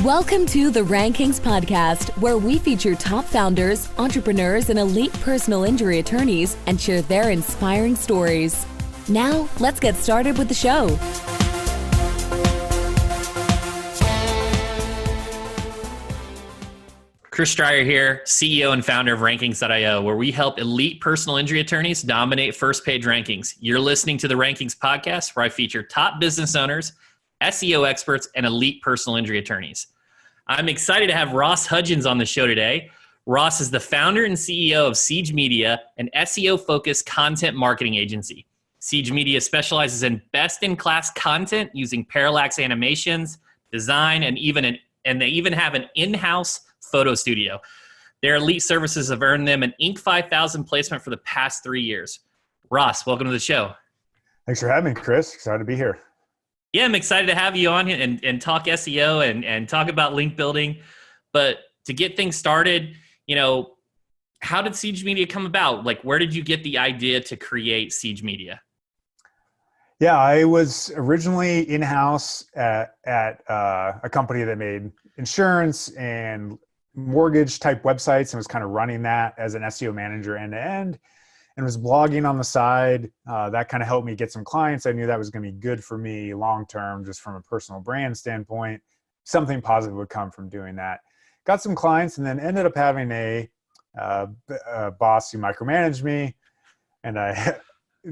Welcome to the Rankings Podcast, where we feature top founders, entrepreneurs, and elite personal injury attorneys and share their inspiring stories. Now, let's get started with the show. Chris Stryer here, CEO and founder of Rankings.io, where we help elite personal injury attorneys dominate first-page rankings. You're listening to the Rankings Podcast, where I feature top business owners, SEO experts, and elite personal injury attorneys. I'm excited to have Ross Hudgens on the show today. Ross is the founder and CEO of Siege Media, an SEO-focused content marketing agency. Siege Media specializes in best-in-class content using parallax animations, design, and they even have an in-house photo studio. Their elite services have earned them an Inc. 5000 placement for the past 3 years. Ross, welcome to the show. Thanks for having me, Chris. Excited to be here. Yeah, I'm excited to have you on and talk SEO and talk about link building. But to get things started, how did Siege Media come about? Like, where did you get the idea to create Siege Media? Yeah, I was originally in-house at a company that made insurance and mortgage type websites and was kind of running that as an SEO manager end to end, and was blogging on the side. That kind of helped me get some clients. I knew that was going to be good for me long term, just from a personal brand standpoint. Something positive would come from doing that. Got some clients, and then ended up having a boss who micromanaged me, and I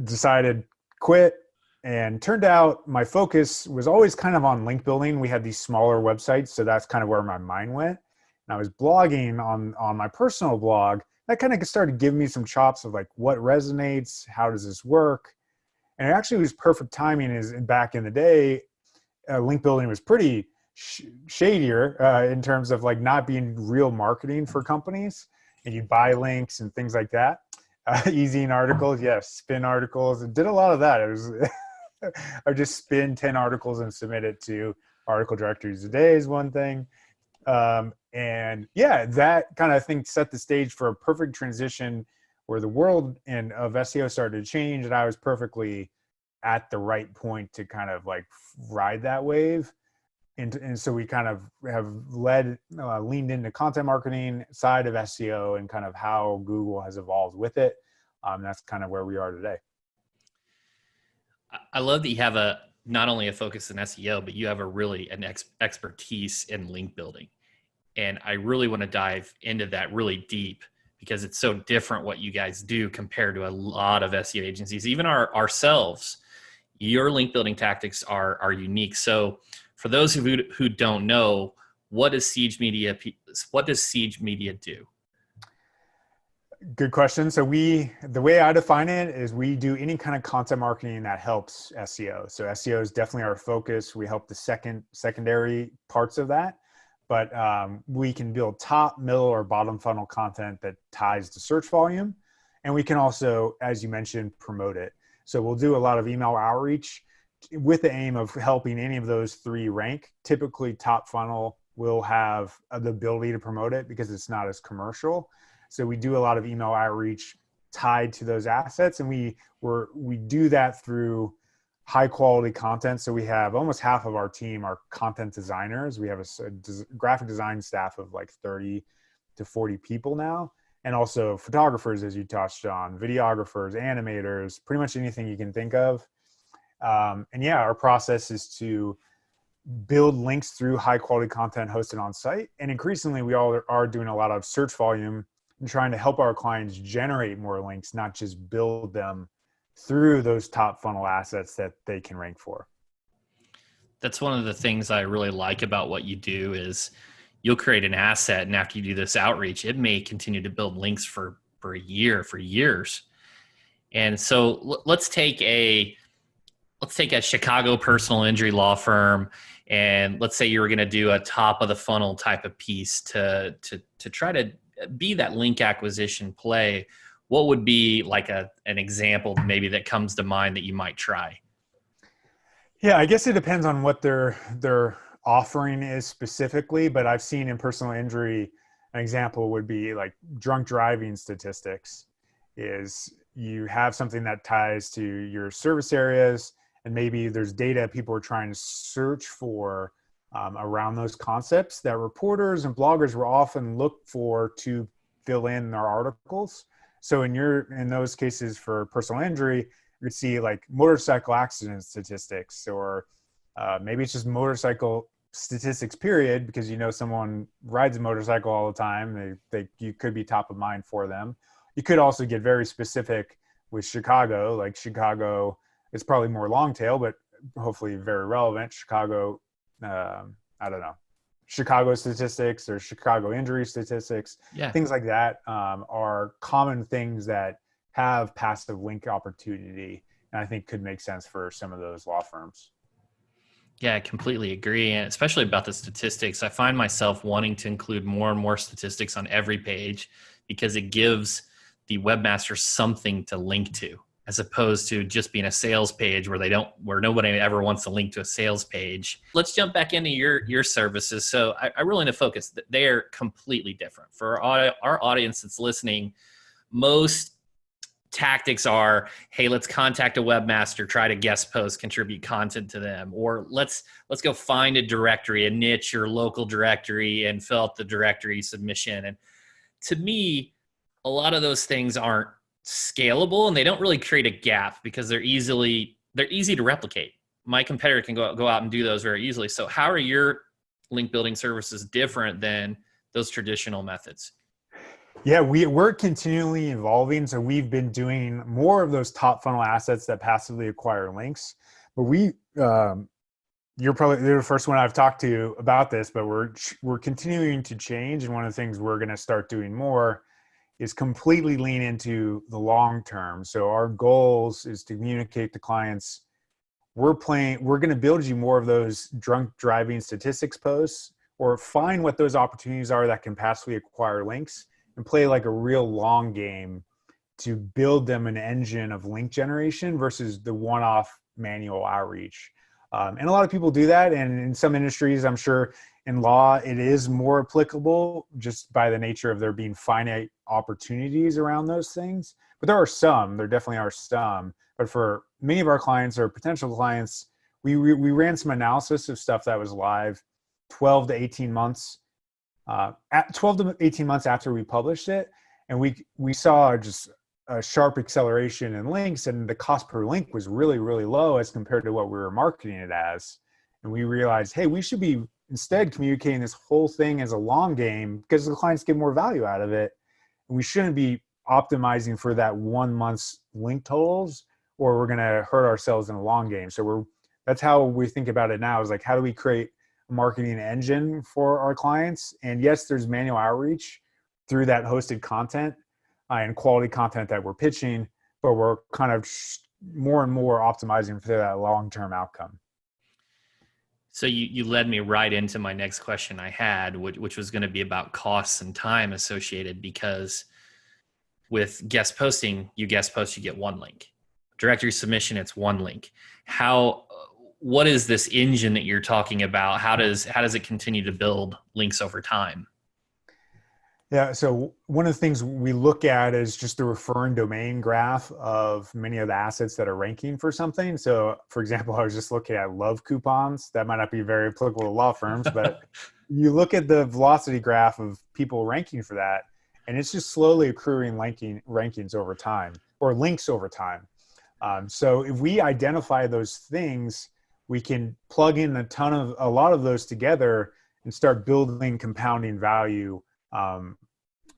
decided quit. And turned out my focus was always kind of on link building. We had these smaller websites, so that's kind of where my mind went. And I was blogging on my personal blog. That kind of started giving me some chops of like, what resonates? How does this work? And it actually was perfect timing. Is back in the day, link building was pretty shadier in terms of like not being real marketing for companies. And you buy links and things like that. Easing articles, yes, spin articles. It did a lot of that. It was I would just spin 10 articles and submit it to article directories a day is one thing. And yeah, that kind of I think set the stage for a perfect transition where the world of SEO started to change, and I was perfectly at the right point to kind of like ride that wave. And so we kind of have leaned into content marketing side of SEO and kind of how Google has evolved with it. That's kind of where we are today. I love that you have not only a focus in SEO, but you have an expertise in link building. And I really want to dive into that really deep because it's so different what you guys do compared to a lot of SEO agencies. Even ourselves, your link building tactics are unique. So for those who don't know, what does Siege Media do? Good question. So the way I define it is we do any kind of content marketing that helps SEO. So SEO is definitely our focus. We help the secondary parts of that, but we can build top, middle, or bottom funnel content that ties to search volume. And we can also, as you mentioned, promote it. So we'll do a lot of email outreach with the aim of helping any of those three rank. Typically top funnel will have the ability to promote it because it's not as commercial. So we do a lot of email outreach tied to those assets, and we do that through high quality content. So we have almost half of our team are content designers. We have a graphic design staff of like 30 to 40 people now, and also photographers, as you touched on, videographers, animators, pretty much anything you can think of. And yeah, our process is to build links through high quality content hosted on site. And increasingly, we all are doing a lot of search volume and trying to help our clients generate more links, not just build them through those top funnel assets that they can rank for. That's one of the things I really like about what you do is you'll create an asset, and after you do this outreach, it may continue to build links for years. And so let's take a Chicago personal injury law firm, and let's say you were going to do a top of the funnel type of piece to try to be that link acquisition play. What would be like an example maybe that comes to mind that you might try? Yeah, I guess it depends on what their offering is specifically, but I've seen in personal injury, an example would be like drunk driving statistics. Is you have something that ties to your service areas, and maybe there's data people are trying to search for around those concepts that reporters and bloggers will often look for to fill in their articles. So in those cases for personal injury, you could see like motorcycle accident statistics, or maybe it's just motorcycle statistics period, because someone rides a motorcycle all the time. You could be top of mind for them. You could also get very specific with Chicago. Like Chicago is probably more long tail, but hopefully very relevant. Chicago, I don't know, Chicago statistics or Chicago injury statistics, things like that are common things that have passive link opportunity, and I think could make sense for some of those law firms. Yeah, I completely agree. And especially about the statistics, I find myself wanting to include more and more statistics on every page because it gives the webmaster something to link to, as opposed to just being a sales page where nobody ever wants to link to a sales page. Let's jump back into your services. So I really need to focus. They are completely different. For our audience that's listening, most tactics are, hey, let's contact a webmaster, try to guest post, contribute content to them, or let's go find a directory, a niche or local directory, and fill out the directory submission. And to me, a lot of those things aren't scalable, and they don't really create a gap because they're easy to replicate. My competitor can go out and do those very easily. So how are your link building services different than those traditional methods? Yeah, we're continually evolving. So we've been doing more of those top funnel assets that passively acquire links. But you're the first one I've talked to about this, but we're continuing to change. And one of the things we're going to start doing more is completely lean into the long term. So our goals is to communicate to clients, we're going to build you more of those drunk driving statistics posts, or find what those opportunities are that can passively acquire links, and play like a real long game to build them an engine of link generation versus the one-off manual outreach. And a lot of people do that. And in some industries, I'm sure in law, it is more applicable just by the nature of there being finite opportunities around those things. But there definitely are some. But for many of our clients or potential clients, we ran some analysis of stuff that was live 12 to 18 months at 12 to 18 months after we published it. And we saw just a sharp acceleration in links, and the cost per link was really, really low as compared to what we were marketing it as. And we realized, hey, we should be instead communicating this whole thing as a long game because the clients get more value out of it. And we shouldn't be optimizing for that 1 month's link totals, or we're going to hurt ourselves in a long game. So that's how we think about it now, is like, how do we create a marketing engine for our clients? And yes, there's manual outreach through that hosted content and quality content that we're pitching, but we're kind of more and more optimizing for that long-term outcome. So you led me right into my next question I had, which was going to be about costs and time associated, because with guest posting, you guest post, you get one link. Directory submission, it's one link. What is this engine that you're talking about? How does it continue to build links over time? Yeah, so one of the things we look at is just the referring domain graph of many of the assets that are ranking for something. So for example, I was just looking at love coupons. That might not be very applicable to law firms, but you look at the velocity graph of people ranking for that, and it's just slowly accruing rankings over time, or links over time. So if we identify those things, we can plug in a lot of those together and start building compounding value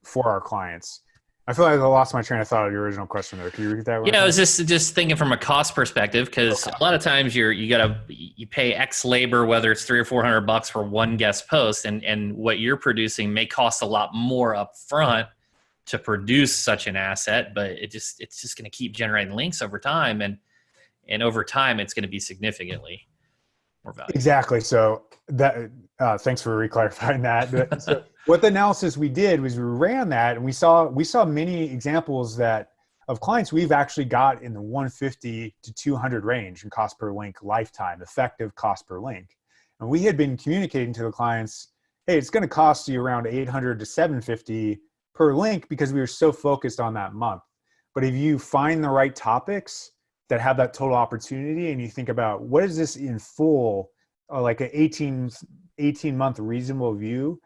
for our clients. I feel like I lost my train of thought of your original question there. Can you repeat that one? Yeah, I was just thinking from a cost perspective, because a lot of times you pay X labor, whether it's $300 or $400 for one guest post, and what you're producing may cost a lot more up front to produce such an asset, but it's just going to keep generating links over time, and over time it's going to be significantly more valuable. Exactly. So that thanks for reclarifying that. So what the analysis we did was we ran that, and we saw many examples of clients we've actually got in the 150 to 200 range in cost per link lifetime, effective cost per link. And we had been communicating to the clients, hey, it's going to cost you around 800 to 750 per link because we were so focused on that month. But if you find the right topics that have that total opportunity, and you think about what is this in full like an 18-month reasonable view,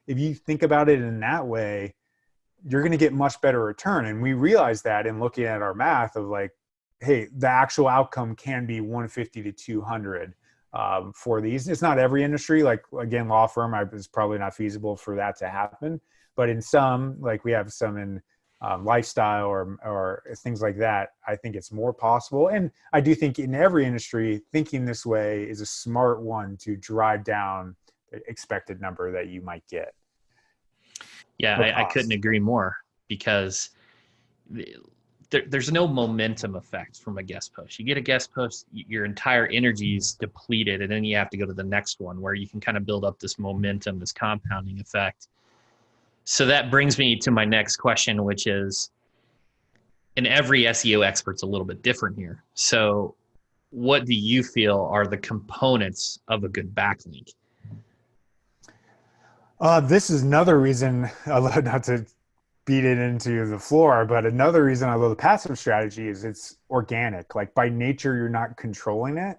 if you think about it in that way, you're going to get much better return. And we realize that in looking at our math of like, hey, the actual outcome can be 150 to 200 for these. It's not every industry. Like, again, law firm, it's probably not feasible for that to happen. But in some, like we have some in lifestyle or things like that, I think it's more possible. And I do think in every industry, thinking this way is a smart one to drive down the expected number that you might get. Yeah, I couldn't agree more, because there's no momentum effect from a guest post. You get a guest post, your entire energy is depleted, and then you have to go to the next one where you can kind of build up this momentum, this compounding effect. So that brings me to my next question, which is, and every SEO expert's a little bit different here. So what do you feel are the components of a good backlink? This is another reason, I love, not to beat it into the floor, but another reason I love the passive strategy is it's organic. Like, by nature, you're not controlling it.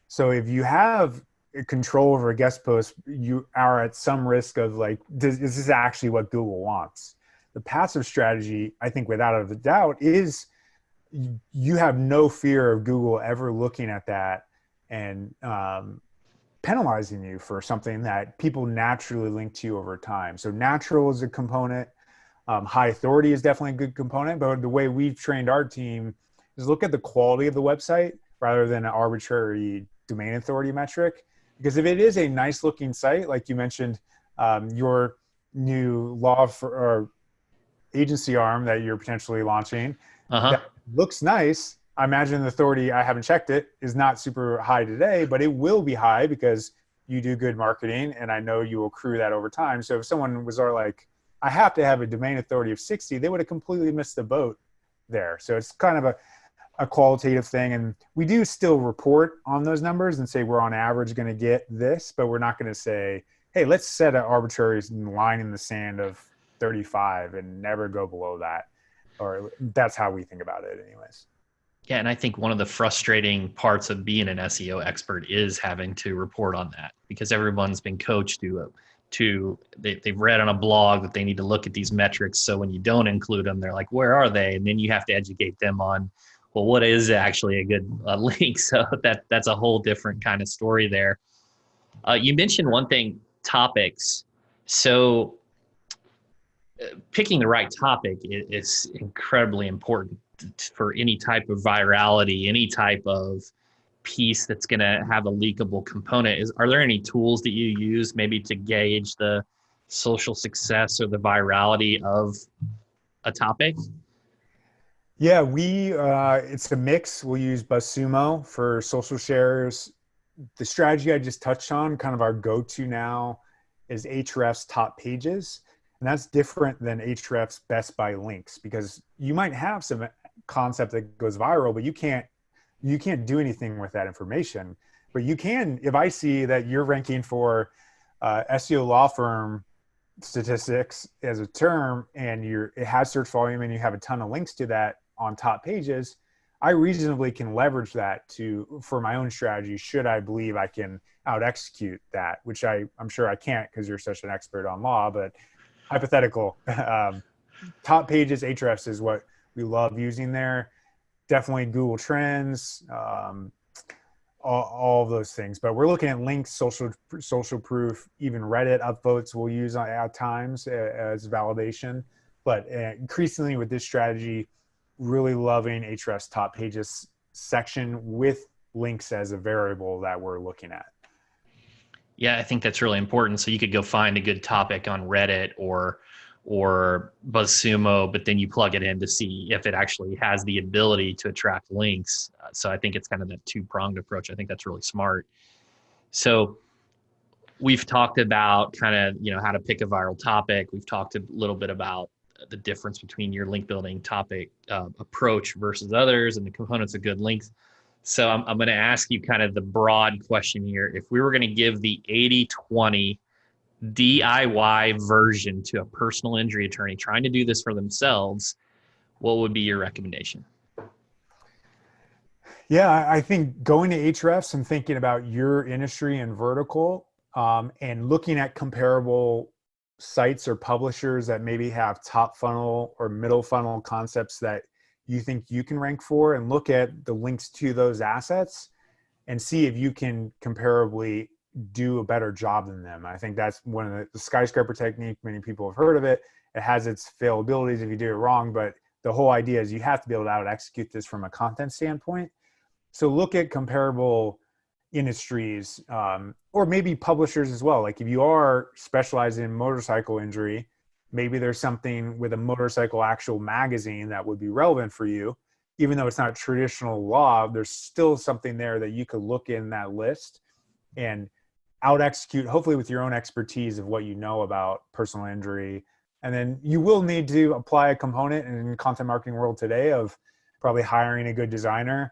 So if you have control over a guest post, you are at some risk of like, is this actually what Google wants? The passive strategy, I think without a doubt, is you have no fear of Google ever looking at that and penalizing you for something that people naturally link to you over time. So natural is a component. High authority is definitely a good component, but the way we've trained our team is look at the quality of the website rather than an arbitrary domain authority metric. Because if it is a nice looking site, like you mentioned, your new or agency arm that you're potentially launching, that looks nice. I imagine the authority, I haven't checked it, is not super high today, but it will be high because you do good marketing, and I know you will accrue that over time. So if someone was like, I have to have a domain authority of 60, they would have completely missed the boat there. So it's kind of a qualitative thing. And we do still report on those numbers and say we're on average going to get this, but we're not going to say, hey, let's set an arbitrary line in the sand of 35 and never go below that. Or that's how we think about it anyways. Yeah, and I think one of the frustrating parts of being an SEO expert is having to report on that, because everyone's been coached they've read on a blog that they need to look at these metrics. So when you don't include them, they're like, where are they? And then you have to educate them on, well, what is actually a good link? So that's a whole different kind of story there. You mentioned one thing, topics. So picking the right topic is incredibly important for any type of virality, any type of piece that's going to have a leakable component. Are there any tools that you use maybe to gauge the social success or the virality of a topic? Yeah, it's a mix. We'll use BuzzSumo for social shares. The strategy I just touched on, kind of our go-to now, is Ahrefs top pages. And that's different than Ahrefs best by links, because you might have some concept that goes viral, but you can't do anything with that information. But you can, if I see that you're ranking for SEO law firm statistics as a term, and it has search volume and you have a ton of links to that on top pages, I reasonably can leverage that for my own strategy, should I believe I can out execute that, which I'm sure I can't because you're such an expert on law, but hypothetical. Top pages, Ahrefs is what we love using there. Definitely Google Trends, all of those things. But we're looking at links, social proof, even Reddit upvotes we'll use at times as validation. But increasingly with this strategy, really loving Ahrefs top pages section with links as a variable that we're looking at. Yeah, I think that's really important. So you could go find a good topic on Reddit or BuzzSumo, but then you plug it in to see if it actually has the ability to attract links. So I think it's kind of that two-pronged approach. I think that's really smart. So we've talked about kind of, how to pick a viral topic. We've talked a little bit about the difference between your link building topic approach versus others and the components of good links. So I'm going to ask you kind of the broad question here. If we were going to give the 80-20 DIY version to a personal injury attorney trying to do this for themselves, what would be your recommendation? Yeah, I think going to Ahrefs and thinking about your industry and vertical, and looking at comparable sites or publishers that maybe have top funnel or middle funnel concepts that you think you can rank for, and look at the links to those assets and see if you can comparably do a better job than them. I think that's one of the skyscraper technique. Many people have heard of it. It has its failabilities if you do it wrong, but the whole idea is you have to be able to out execute this from a content standpoint. So look at comparable industries, or maybe publishers as well. Like if you are specialized in motorcycle injury, maybe there's something with a motorcycle actual magazine that would be relevant for you. Even though it's not traditional law, there's still something there that you could look in that list and out execute, hopefully with your own expertise of what you know about personal injury. And then you will need to apply a component in content marketing world today of probably hiring a good designer,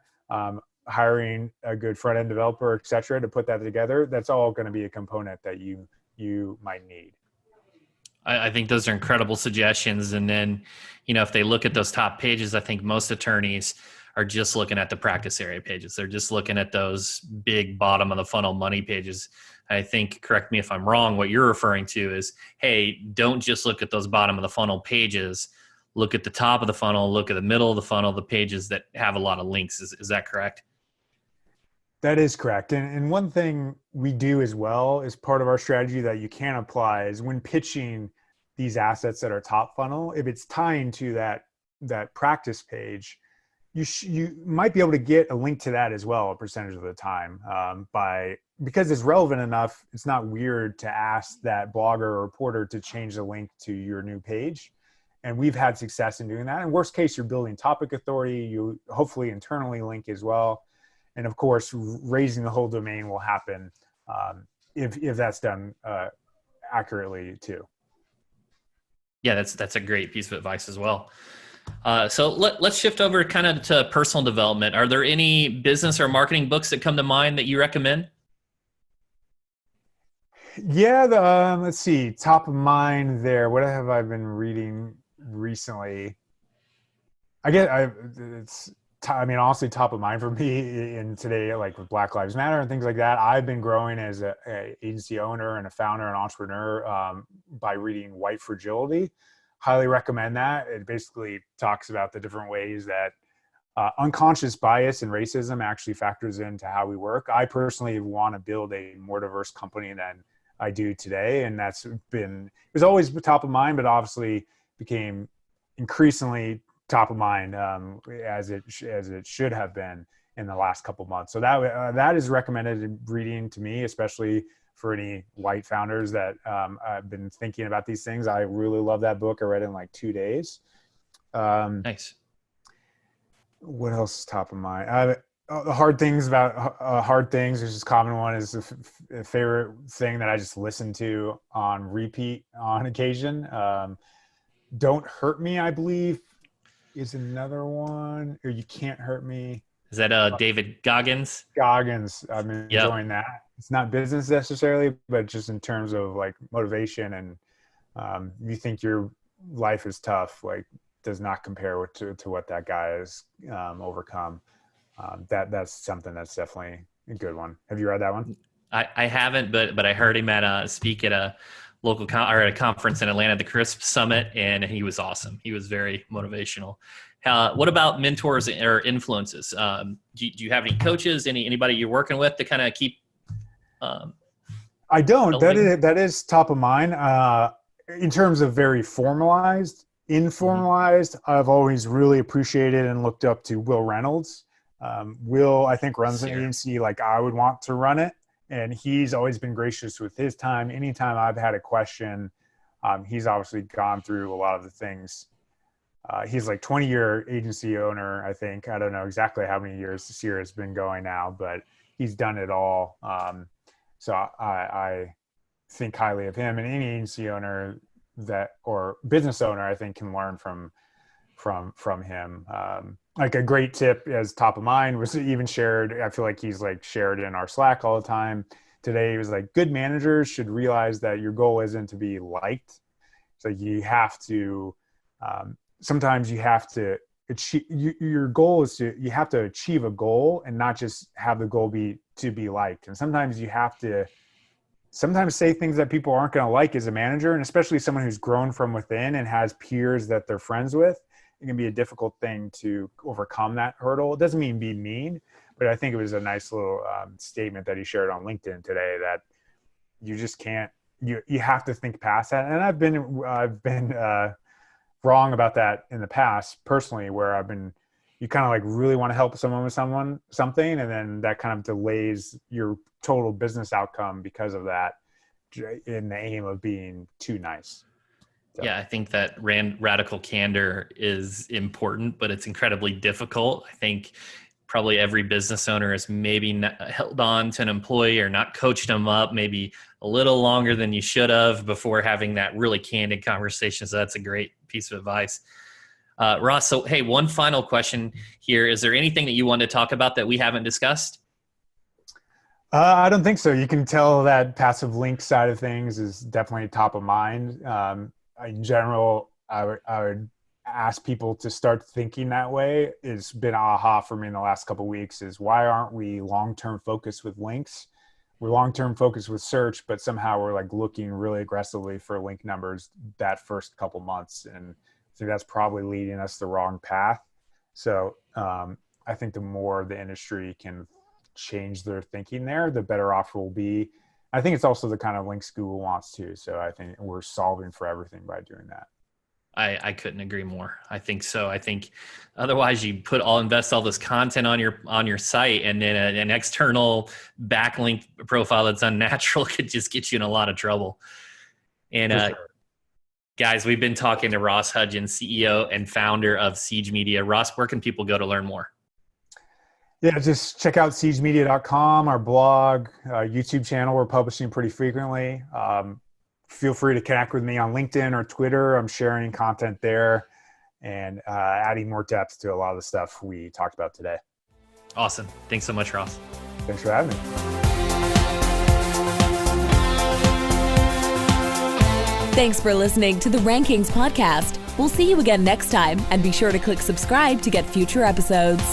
hiring a good front end developer, et cetera, to put that together. That's all going to be a component that you might need. I think those are incredible suggestions. And then, if they look at those top pages, I think most attorneys are just looking at the practice area pages. They're just looking at those big bottom of the funnel money pages. I think, correct me if I'm wrong, what you're referring to is, hey, don't just look at those bottom of the funnel pages. Look at the top of the funnel, look at the middle of the funnel, the pages that have a lot of links. Is that correct? That is correct. And one thing we do as well as part of our strategy that you can apply is when pitching these assets that are top funnel, if it's tying to that practice page, you might be able to get a link to that as well a percentage of the time, because it's relevant enough. It's not weird to ask that blogger or reporter to change the link to your new page. And we've had success in doing that. In worst case, you're building topic authority. You hopefully internally link as well. And of course, raising the whole domain will happen if that's done accurately too. Yeah, that's a great piece of advice as well. So let's shift over kind of to personal development. Are there any business or marketing books that come to mind that you recommend? Yeah, let's see. Top of mind there. What have I been reading recently? Honestly, top of mind for me in today, like with Black Lives Matter and things like that. I've been growing as a agency owner and a founder and entrepreneur by reading White Fragility. Highly recommend that. It basically talks about the different ways that unconscious bias and racism actually factors into how we work. I personally want to build a more diverse company than I do today, and it was always top of mind, but obviously became increasingly top of mind as it should have been in the last couple of months. So that is recommended reading to me, especially for any white founders that have been thinking about these things. I really love that book. I read it in like 2 days. Nice. What else is top of mind? The hard things about hard things, which is a common one, is a favorite thing that I just listen to on repeat on occasion. Don't Hurt Me, I believe, is another one. Or You Can't Hurt Me. Is that David Goggins? Goggins. I'm enjoying that. It's not business necessarily, but just in terms of like motivation and you think your life is tough, like does not compare to what that guy has overcome. That's something that's definitely a good one. Have you read that one? I haven't, but I heard him speak at a local or at a conference in Atlanta, the CRISP Summit, and he was awesome. He was very motivational. What about mentors or influences? Do you have any coaches, anybody you're working with to kind of keep? I don't. That is top of mind. In terms of very formalized, informalized, I've always really appreciated and looked up to Will Reynolds. Will, I think, runs an agency like I would want to run it. And he's always been gracious with his time. Anytime I've had a question, he's obviously gone through a lot of the things. He's like 20-year agency owner, I think. I don't know exactly how many years this year has been going now, but he's done it all. So I think highly of him, and any agency owner or business owner, I think, can learn from him. Like a great tip as top of mind was even shared. I feel like he's like shared in our Slack all the time. Today he was like, good managers should realize that your goal isn't to be liked. So you have to, sometimes you have to your goal is you have to achieve a goal and not just have the goal be to be liked. And sometimes you have to say things that people aren't going to like as a manager, and especially someone who's grown from within and has peers that they're friends with. It can be a difficult thing to overcome that hurdle. It doesn't mean be mean, but I think it was a nice little statement that he shared on LinkedIn today, that you just can't, you have to think past that. And I've been wrong about that in the past personally, where you kind of like really want to help someone with something, and then that kind of delays your total business outcome because of that, in the aim of being too nice. So. Yeah, I think that radical candor is important, but it's incredibly difficult. I think probably every business owner has maybe not held on to an employee or not coached them up maybe a little longer than you should have before having that really candid conversation. So that's a great piece of advice. Ross, so hey, one final question here. Is there anything that you want to talk about that we haven't discussed? I don't think so. You can tell that passive link side of things is definitely top of mind. In general, I would ask people to start thinking that way. It's been aha for me in the last couple of weeks, is why aren't we long-term focused with links? We're long-term focused with search, but somehow we're like looking really aggressively for link numbers that first couple months. And I think that's probably leading us the wrong path. So I think the more the industry can change their thinking there, the better off we'll be. I think it's also the kind of links Google wants to. So I think we're solving for everything by doing that. I couldn't agree more. I think so. I think otherwise you invest all this content on your site, and then an external backlink profile that's unnatural could just get you in a lot of trouble. And sure. Guys, we've been talking to Ross Hudgens, CEO and founder of Siege Media. Ross, where can people go to learn more? Yeah, just check out siegemedia.com, our blog, YouTube channel. We're publishing pretty frequently. Feel free to connect with me on LinkedIn or Twitter. I'm sharing content there and adding more depth to a lot of the stuff we talked about today. Awesome. Thanks so much, Ross. Thanks for having me. Thanks for listening to the Rankings Podcast. We'll see you again next time, and be sure to click subscribe to get future episodes.